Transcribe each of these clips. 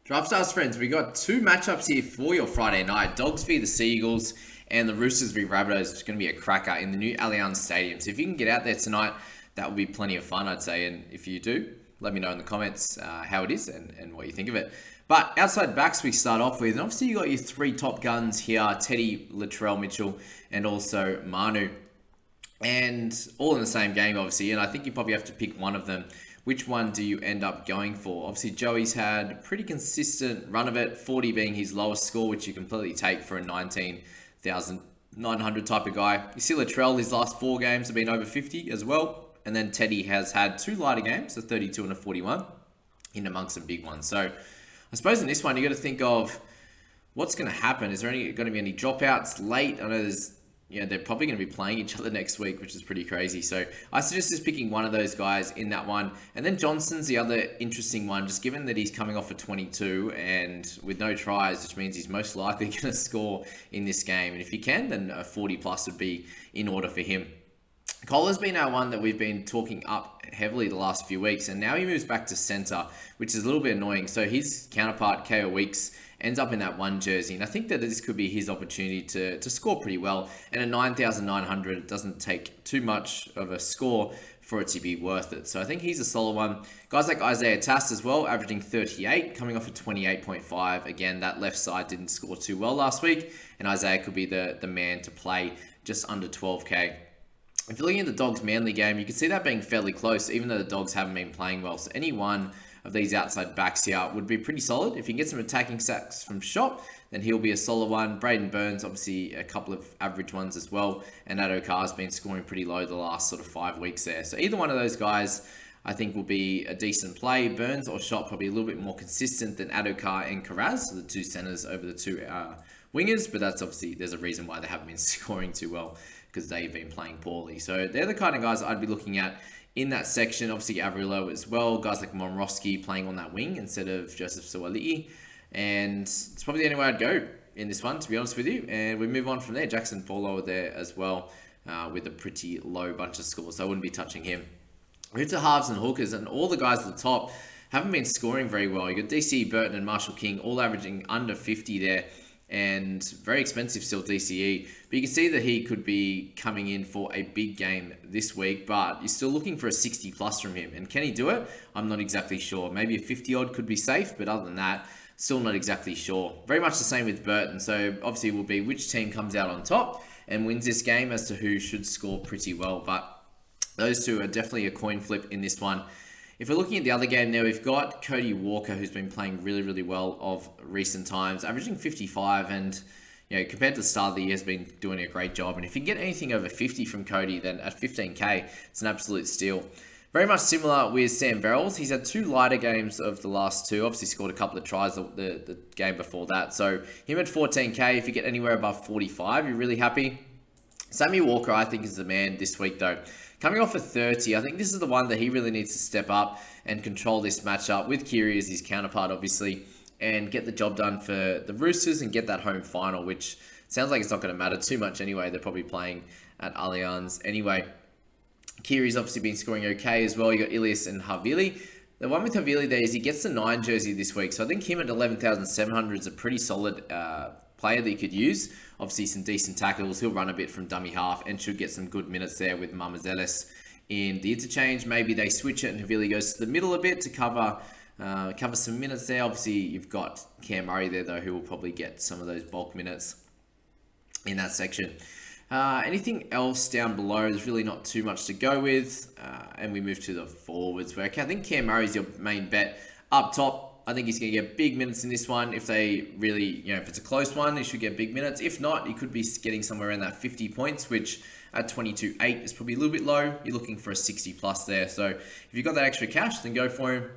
Draftstars friends, we got two matchups here for your Friday night. Dogs v the Seagulls and the Roosters v Rabbitohs. It's going to be a cracker in the new Allianz Stadium. So if you can get out there tonight, that will be plenty of fun, I'd say. And if you do, let me know in the comments how it is and what you think of it. But outside backs we start off with, and obviously you got your three top guns here, Teddy, Latrell Mitchell, and also Manu. And all in the same game, obviously. And I think you probably have to pick one of them. Which one do you end up going for? Obviously, Joey's had a pretty consistent run of it, 40 being his lowest score, which you completely take for a 19,900 type of guy. You see Latrell, his last four games have been over 50 as well. And then Teddy has had two lighter games, a 32 and a 41, in amongst some big ones. So I suppose in this one, you got to think of what's going to happen. Is there going to be any dropouts late? I know they're probably going to be playing each other next week, which is pretty crazy. So I suggest just picking one of those guys in that one. And then Johnson's the other interesting one, just given that he's coming off a 22 and with no tries, which means he's most likely going to score in this game. And if he can, then a 40 plus would be in order for him. Cole has been our one that we've been talking up heavily the last few weeks, and now he moves back to centre, which is a little bit annoying. So his counterpart, KO Weeks, ends up in that one jersey, and I think that this could be his opportunity to score pretty well. And at 9,900, it doesn't take too much of a score for it to be worth it. So I think he's a solid one. Guys like Isaiah Tass as well, averaging 38, coming off a 28.5. Again, that left side didn't score too well last week, and Isaiah could be the man to play just under 12k. If you're looking at the Dogs Manly game, you can see that being fairly close, even though the Dogs haven't been playing well. So any one of these outside backs here would be pretty solid. If you can get some attacking sacks from Shop, then he'll be a solid one. Braden Burns, obviously a couple of average ones as well. And Addo-Carr's been scoring pretty low the last sort of 5 weeks there. So either one of those guys, I think, will be a decent play. Burns or Shop probably a little bit more consistent than Addo-Carr and Carraz, so the two centers over the two wingers. But that's obviously, there's a reason why they haven't been scoring too well, because they've been playing poorly. So they're the kind of guys I'd be looking at in that section. Obviously Averillo as well, guys like Momorowski playing on that wing instead of Joseph Suali'i. And it's probably the only way I'd go in this one, to be honest with you. And we move on from there. Jackson Paulo there as well, with a pretty low bunch of scores, so I wouldn't be touching him. We move to halves and hookers, and all the guys at the top haven't been scoring very well. You got DC, Burton and Marshall King all averaging under 50 there, and very expensive still, DCE. But you can see that he could be coming in for a big game this week, but you're still looking for a 60 plus from him. And can he do it? I'm not exactly sure. Maybe a 50 odd could be safe, but other than that, still not exactly sure. Very much the same with Burton. So obviously it will be which team comes out on top and wins this game as to who should score pretty well. But those two are definitely a coin flip in this one. If we're looking at the other game now, we've got Cody Walker, who's been playing really, really well of recent times, averaging 55, and compared to the start of the year, has been doing a great job. And if you get anything over 50 from Cody, then at 15k, it's an absolute steal. Very much similar with Sam Verrills. He's had two lighter games of the last two. Obviously scored a couple of tries the game before that. So him at 14k, if you get anywhere above 45, you're really happy. Sammy Walker, I think, is the man this week, though. Coming off a 30, I think this is the one that he really needs to step up and control this matchup with Kiri as his counterpart, obviously, and get the job done for the Roosters and get that home final, which sounds like it's not going to matter too much anyway. They're probably playing at Allianz anyway. Kiri's obviously been scoring okay as well. You got Ilias and Havili. The one with Havili there is he gets the 9 jersey this week, so I think him at 11,700 is a pretty solid player that you could use. Obviously some decent tackles. He'll run a bit from dummy half and should get some good minutes there with Mamazelis in the interchange. Maybe they switch it and Havili goes to the middle a bit to cover some minutes there. Obviously you've got Cam Murray there though, who will probably get some of those bulk minutes in that section. Anything else down below, there's really not too much to go with. And we move to the forwards where I think Cam Murray's your main bet. Up top, I think he's going to get big minutes in this one. If they really, if it's a close one, he should get big minutes. If not, he could be getting somewhere around that 50 points, which at 22.8 is probably a little bit low. You're looking for a 60 plus there. So if you've got that extra cash, then go for him.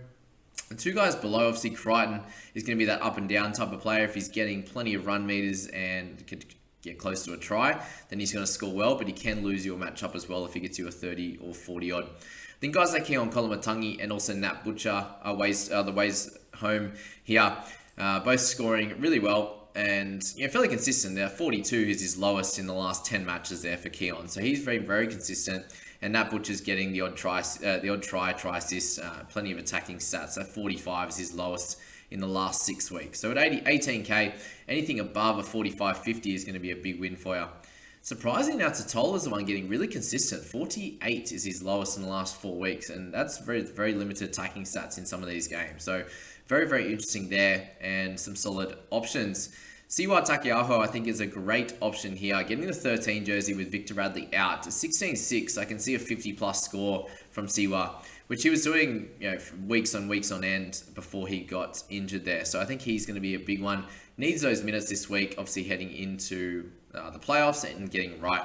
The two guys below, obviously Crichton is going to be that up and down type of player. If he's getting plenty of run meters and could get close to a try, then he's going to score well, but he can lose your matchup as well if he gets you a 30 or 40 odd. I think guys like Keon Kolomatangi and also Nat Butcher are the ways home here, both scoring really well and fairly consistent. There, 42 is his lowest in the last 10 matches there for Keon, so he's very, very consistent. And Nat Butcher's getting the odd try assist, plenty of attacking stats. So 45 is his lowest in the last 6 weeks. So at 18K, anything above a 45-50 is going to be a big win for you. Surprisingly, now Totola's the one getting really consistent. 48 is his lowest in the last 4 weeks, and that's very, very limited attacking stats in some of these games. So very, very interesting there, and some solid options. Siwa Takiaho, I think, is a great option here. Getting the 13 jersey with Victor Radley out to 16-6, I can see a 50-plus score from Siwa, which he was doing, weeks on end before he got injured there. So I think he's going to be a big one. Needs those minutes this week, obviously heading into the playoffs and getting right.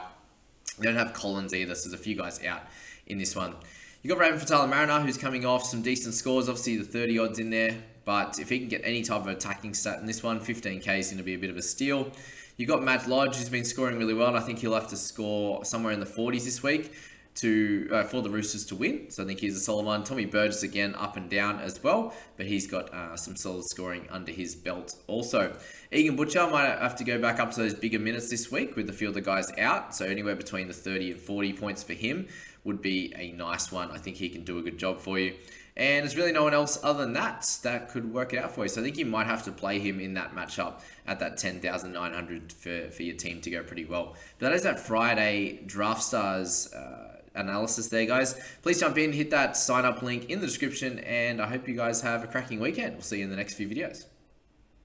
They don't have Collins either, so there's a few guys out in this one. You got Raven Fatala-Mariner, who's coming off some decent scores. Obviously, the 30 odds in there. But if he can get any type of attacking stat in this one, 15K is going to be a bit of a steal. You got Matt Lodge, who's been scoring really well, and I think he'll have to score somewhere in the 40s this week for the Roosters to win. So I think he's a solid one. Tommy Burgess, again, up and down as well, but he's got some solid scoring under his belt also. Egan Butcher might have to go back up to those bigger minutes this week with a few of the guys out. So anywhere between the 30 and 40 points for him would be a nice one. I think he can do a good job for you. And there's really no one else other than that could work it out for you. So I think you might have to play him in that matchup at that 10,900 for your team to go pretty well. But that is that Friday Draftstars analysis there, guys. Please jump in, hit that sign up link in the description, and I hope you guys have a cracking weekend. We'll see you in the next few videos.